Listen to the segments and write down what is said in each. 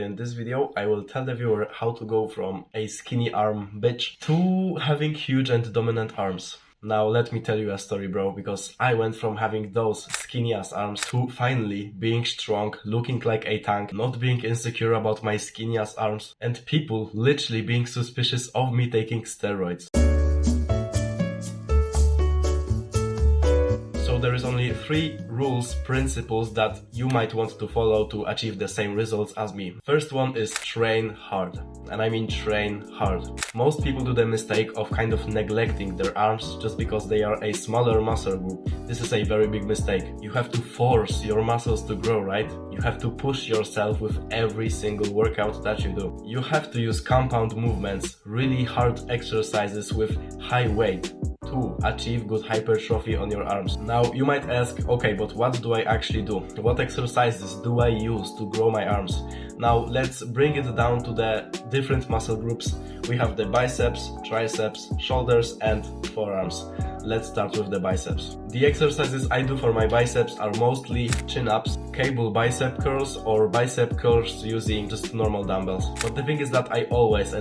in this video I will tell the viewer how to go from a skinny arm bitch to having huge and dominant arms. Now let me tell you a story, bro, because I went from having those skinny ass arms to finally being strong, looking like a tank, not being insecure about my skinny ass arms, and people literally being suspicious of me taking steroids. So there is only 3 rules, principles that you might want to follow to achieve the same results as me. First one is train hard. And I mean train hard. Most people do the mistake of kind of neglecting their arms just because they are a smaller muscle group. This is a very big mistake. You have to force your muscles to grow, right? You have to push yourself with every single workout that you do. You have to use compound movements, really hard exercises with high weight to achieve good hypertrophy on your arms. Now you might ask, okay, but what do I actually do? What exercises do I use to grow my arms? Now let's bring it down to the different muscle groups. We have the biceps, triceps, shoulders and forearms. Let's start with the biceps. The exercises I do for my biceps are mostly chin-ups, cable bicep curls or bicep curls using just normal dumbbells. But the thing is that I always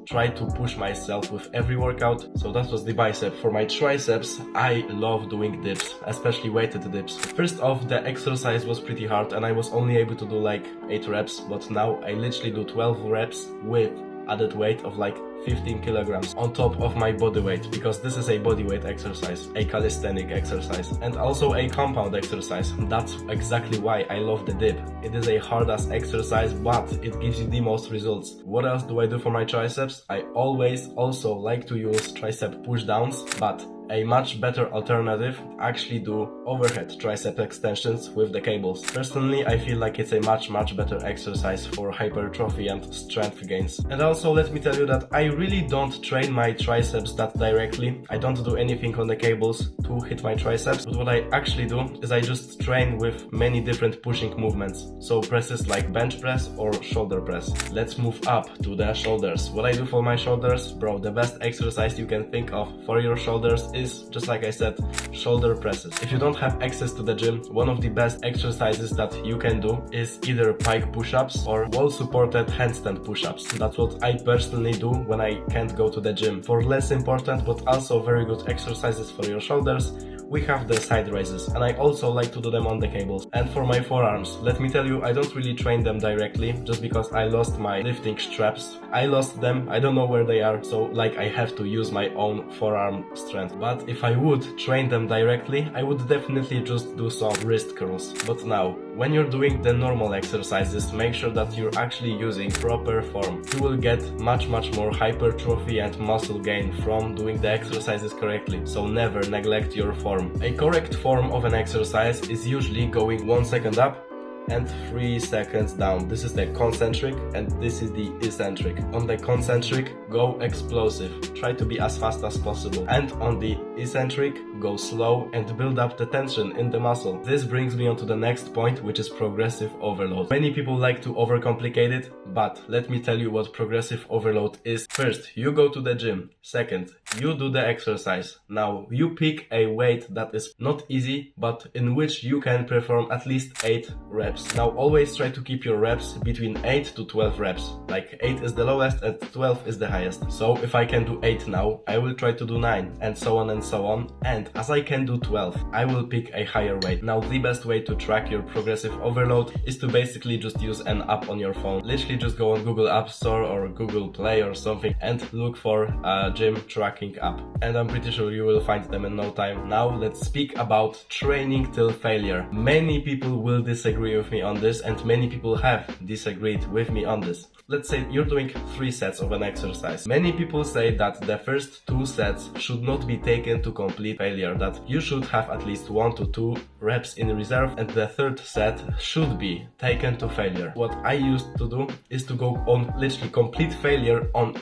try to push myself with every workout. So that was the bicep. For my triceps, I love doing dips, especially weighted dips. First off, the exercise was pretty hard and I was only able to do like 8 reps, but now I literally do 12 reps with added weight of like 15 kilograms on top of my body weight, because this is a body weight exercise, a calisthenic exercise, and also a compound exercise. That's exactly why I love the dip. It is a hard ass exercise, but it gives you the most results. What else do I do for my triceps? I always also like to use tricep push downs, but a much better alternative, actually do overhead tricep extensions with the cables. Personally, I feel like it's a much better exercise for hypertrophy and strength gains. And also let me tell you that I really don't train my triceps that directly. I don't do anything on the cables to hit my triceps, but what I actually do is I just train with many different pushing movements. So presses like bench press or shoulder press. Let's move up to the shoulders. What I do for my shoulders, bro, the best exercise you can think of for your shoulders is, just like I said, shoulder presses. If you don't have access to the gym, one of the best exercises that you can do is either pike push-ups or wall-supported handstand push-ups. That's what I personally do when I can't go to the gym. For less important but also very good exercises for your shoulders, we have the side raises, and I also like to do them on the cables. And for my forearms, let me tell you, I don't really train them directly just because I lost my lifting straps. I lost them, I don't know where they are, so like I have to use my own forearm strength. But if I would train them directly, I would definitely just do some wrist curls. But now, when you're doing the normal exercises, make sure that you're actually using proper form. You will get much more hypertrophy and muscle gain from doing the exercises correctly. So never neglect your form. A correct form of an exercise is usually going 1 second up and 3 seconds down. This is the concentric and this is the eccentric. On the concentric, go explosive. Try to be as fast as possible. And on the eccentric, go slow and build up the tension in the muscle. This brings me on to the next point, which is progressive overload. Many people like to overcomplicate it, but let me tell you what progressive overload is. First, you go to the gym. Second, you do the exercise. Now, you pick a weight that is not easy, but in which you can perform at least 8 reps. Now, always try to keep your reps between 8 to 12 reps. Like 8 is the lowest and 12 is the highest. So if I can do 8 now, I will try to do 9 and so on and so on. And as I can do 12, I will pick a higher weight. Now, the best way to track your progressive overload is to basically just use an app on your phone. Literally just go on Google App Store or Google Play or something and look for a gym tracking app. And I'm pretty sure you will find them in no time. Now let's speak about training till failure. Many people will disagree with me on this, and many people have disagreed with me on this. Let's say you're doing 3 sets of an exercise. Many people say that the first 2 sets should not be taken to complete failure, that you should have at least 1 to 2 reps in reserve and the third set should be taken to failure. What I used to do is to go on literally complete failure on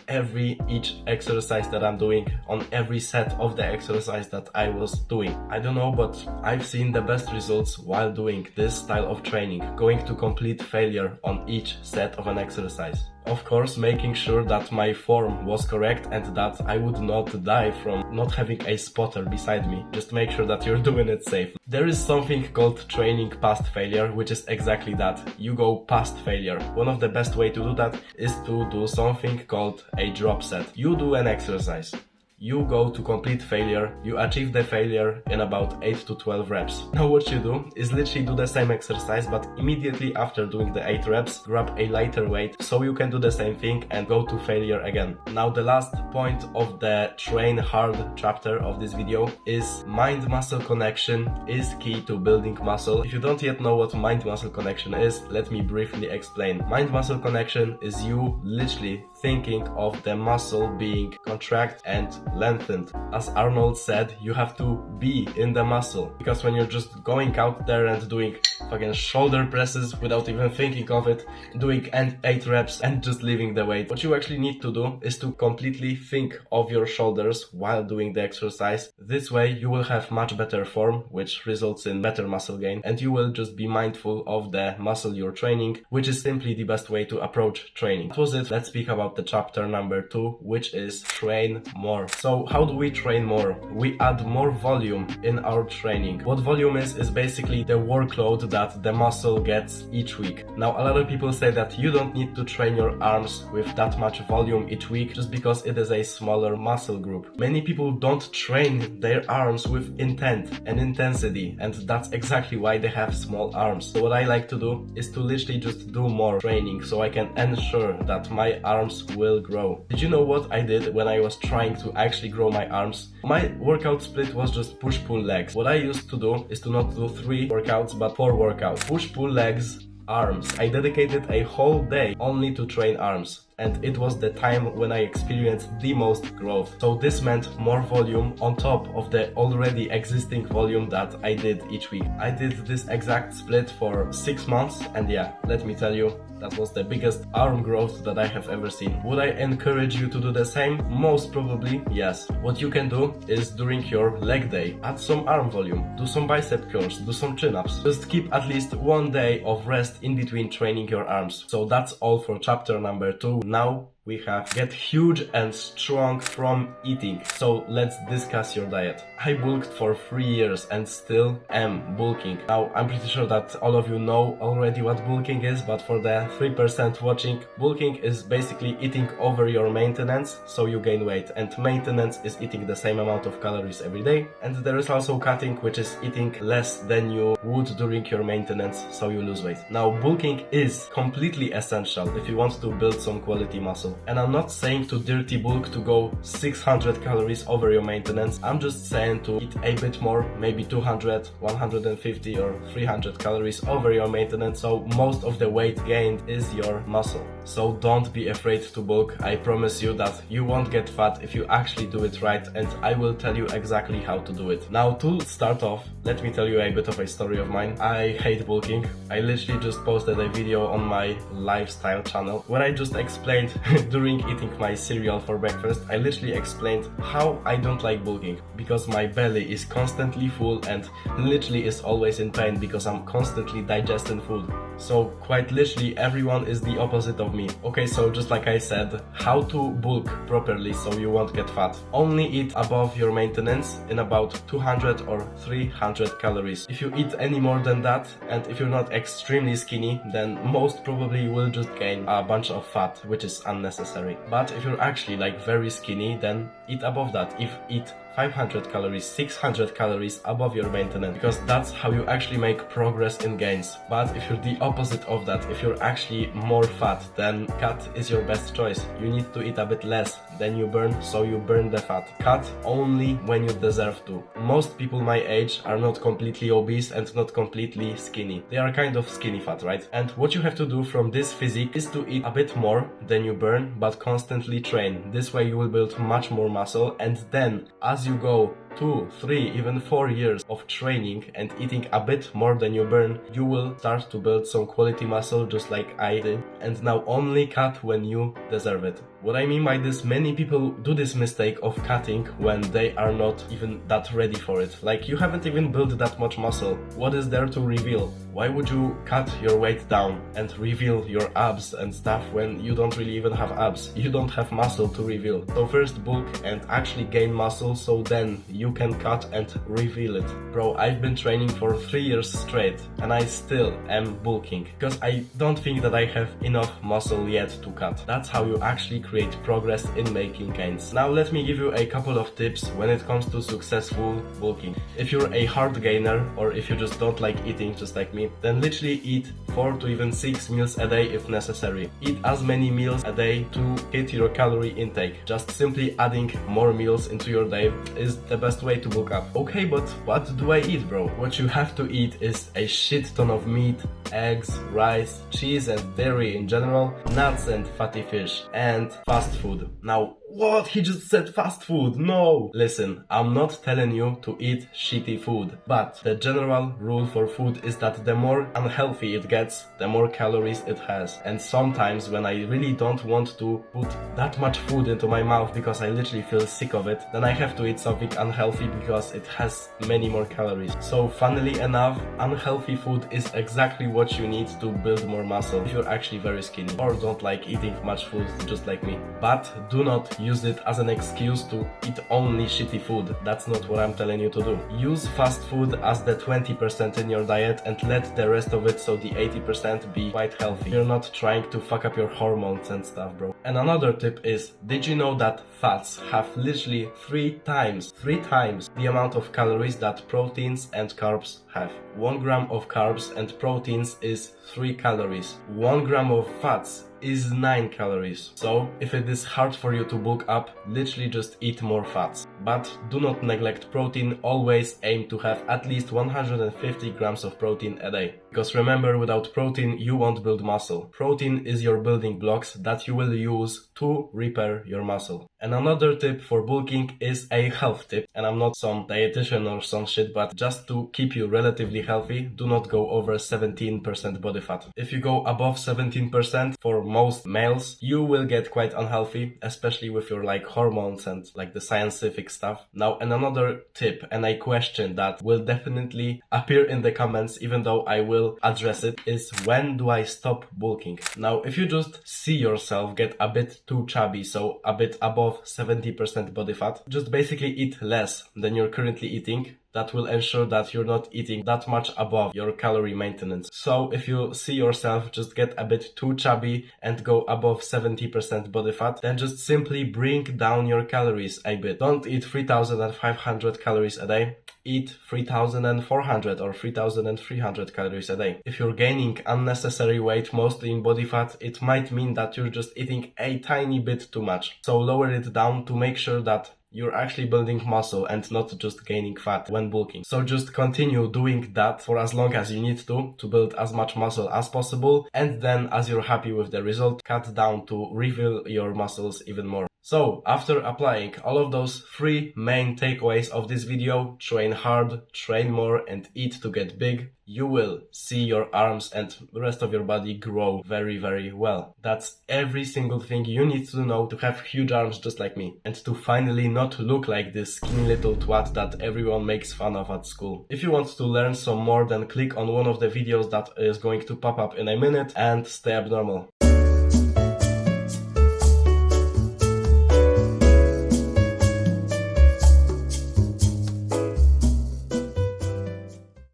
each exercise that I'm doing, on every set of the exercise that I was doing. I don't know, but I've seen the best results while doing this style of training, going to complete failure on each set of an exercise. Of course, making sure that my form was correct and that I would not die from not having a spotter beside me. Just make sure that you're doing it safe. There is something called training past failure, which is exactly that. You go past failure. One of the best way to do that is to do something called a drop set. You do an exercise. You go to complete failure, you achieve the failure in about 8 to 12 reps. Now what you do is literally do the same exercise, but immediately after doing the 8 reps, grab a lighter weight so you can do the same thing and go to failure again. Now the last point of the train hard chapter of this video is mind-muscle connection is key to building muscle. If you don't yet know what mind-muscle connection is, let me briefly explain. Mind-muscle connection is you literally thinking of the muscle being contracted and lengthened. As Arnold said, you have to be in the muscle, because when you're just going out there and doing fucking shoulder presses without even thinking of it, doing 8 reps and just leaving the weight, what you actually need to do is to completely think of your shoulders while doing the exercise. This way you will have much better form, which results in better muscle gain, and you will just be mindful of the muscle you're training, which is simply the best way to approach training. That was it. Let's speak about the chapter number 2, which is train more. So how do we train more? We add more volume in our training. What volume is basically the workload that the muscle gets each week. Now a lot of people say that you don't need to train your arms with that much volume each week just because it is a smaller muscle group. Many people don't train their arms with intent and intensity, and that's exactly why they have small arms. So what I like to do is to literally just do more training so I can ensure that my arms will grow. Did you know what I did when I was trying to actually grow my arms? My workout split was just push-pull legs. What I used to do is to not do 3 workouts but 4 workouts. Push-pull legs, arms. I dedicated a whole day only to train arms, and it was the time when I experienced the most growth. So this meant more volume on top of the already existing volume that I did each week. I did this exact split for 6 months, and yeah, let me tell you, that was the biggest arm growth that I have ever seen. Would I encourage you to do the same? Most probably, yes. What you can do is during your leg day, add some arm volume, do some bicep curls, do some chin-ups. Just keep at least 1 day of rest in between training your arms. So that's all for chapter number 2. Now we have get huge and strong from eating. So let's discuss your diet. I bulked for 3 years and still am bulking. Now I'm pretty sure that all of you know already what bulking is, but for the 3% watching, bulking is basically eating over your maintenance so you gain weight, and maintenance is eating the same amount of calories every day. And there is also cutting, which is eating less than you would during your maintenance so you lose weight. Now bulking is completely essential if you want to build some quality muscle. And I'm not saying to dirty bulk to go 600 calories over your maintenance. I'm just saying to eat a bit more, maybe 200, 150 or 300 calories over your maintenance, so most of the weight gained is your muscle. So don't be afraid to bulk. I promise you that you won't get fat if you actually do it right, and I will tell you exactly how to do it. Now to start off, let me tell you a bit of a story of mine. I hate bulking. I literally just posted a video on my lifestyle channel where I just explained during eating my cereal for breakfast, I literally explained how I don't like bulking, because my belly is constantly full and literally is always in pain because I'm constantly digesting food. So quite literally everyone is the opposite of me. Okay, so just like I said, how to bulk properly so you won't get fat. Only eat above your maintenance in about 200 or 300 calories. If you eat any more than that, and if you're not extremely skinny, then most probably you will just gain a bunch of fat, which is unnecessary. But if you're actually like very skinny, then eat above that. Eat 500 calories, 600 calories above your maintenance, because that's how you actually make progress in gains. But if you're the opposite of that, if you're actually more fat, then cut is your best choice. You need to eat a bit less than you burn, so you burn the fat. Cut only when you deserve to. Most people my age are not completely obese and not completely skinny. They are kind of skinny fat, right? And what you have to do from this physique is to eat a bit more than you burn, but constantly train. This way you will build much more muscle, and then as you go 2, 3, even 4 years of training and eating a bit more than you burn, you will start to build some quality muscle just like I did, and now only cut when you deserve it. What I mean by this, many people do this mistake of cutting when they are not even that ready for it. Like, you haven't even built that much muscle. What is there to reveal? Why would you cut your weight down and reveal your abs and stuff when you don't really even have abs? You don't have muscle to reveal. So first bulk and actually gain muscle, so then you can cut and reveal it. Bro, I've been training for 3 years straight and I still am bulking because I don't think that I have enough muscle yet to cut. That's how you actually create progress in making gains. Now let me give you a couple of tips when it comes to successful bulking. If you're a hard gainer or if you just don't like eating just like me, then literally eat 4 to even 6 meals a day if necessary. Eat as many meals a day to hit your calorie intake. Just simply adding more meals into your day is the best way to bulk up. Okay, but what do I eat, bro? What you have to eat is a shit ton of meat, eggs, rice, cheese and dairy in general, nuts and fatty fish, and fast food. Now, what? He just said fast food. No! Listen, I'm not telling you to eat shitty food, but the general rule for food is that the more unhealthy it gets, the more calories it has. And sometimes when I really don't want to put that much food into my mouth because I literally feel sick of it, then I have to eat something unhealthy because it has many more calories. So funnily enough, unhealthy food is exactly what you need to build more muscle if you're actually very skinny or don't like eating much food just like me. But do not use it as an excuse to eat only shitty food. That's not what I'm telling you to do. Use fast food as the 20% in your diet and let the rest of it, so the 80%, be quite healthy. You're not trying to fuck up your hormones and stuff, bro. And another tip is, did you know that fats have literally 3 times the amount of calories that proteins and carbs have? 1 gram of carbs and proteins is 3 calories. 1 gram of fats is 9 calories. So if it is hard for you to bulk up, literally just eat more fats. But do not neglect protein. Always aim to have at least 150 grams of protein a day. Because remember, without protein you won't build muscle. Protein is your building blocks that you will use to repair your muscle. And another tip for bulking is a health tip. And I'm not some dietitian or some shit, but just to keep you relatively healthy, do not go over 17% body fat. If you go above 17% for most males, you will get quite unhealthy, especially with your like hormones and like the scientific stuff. Now, and another tip and a question that will definitely appear in the comments, even though I will address it, is when do I stop bulking? Now, if you just see yourself get a bit too chubby, so a bit above 70% body fat, just basically eat less than you're currently eating. That will ensure that you're not eating that much above your calorie maintenance. So if you see yourself just get a bit too chubby and go above 70% body fat, then just simply bring down your calories a bit. Don't eat 3,500 calories a day. Eat 3,400 or 3,300 calories a day. If you're gaining unnecessary weight, mostly in body fat, it might mean that you're just eating a tiny bit too much. So lower it down to make sure that you're actually building muscle and not just gaining fat when bulking. So just continue doing that for as long as you need to build as much muscle as possible, and then as you're happy with the result, cut down to reveal your muscles even more. So, after applying all of those 3 main takeaways of this video, train hard, train more, and eat to get big, you will see your arms and the rest of your body grow very, very well. That's every single thing you need to know to have huge arms just like me, and to finally not look like this skinny little twat that everyone makes fun of at school. If you want to learn some more, then click on one of the videos that is going to pop up in a minute and stay abnormal.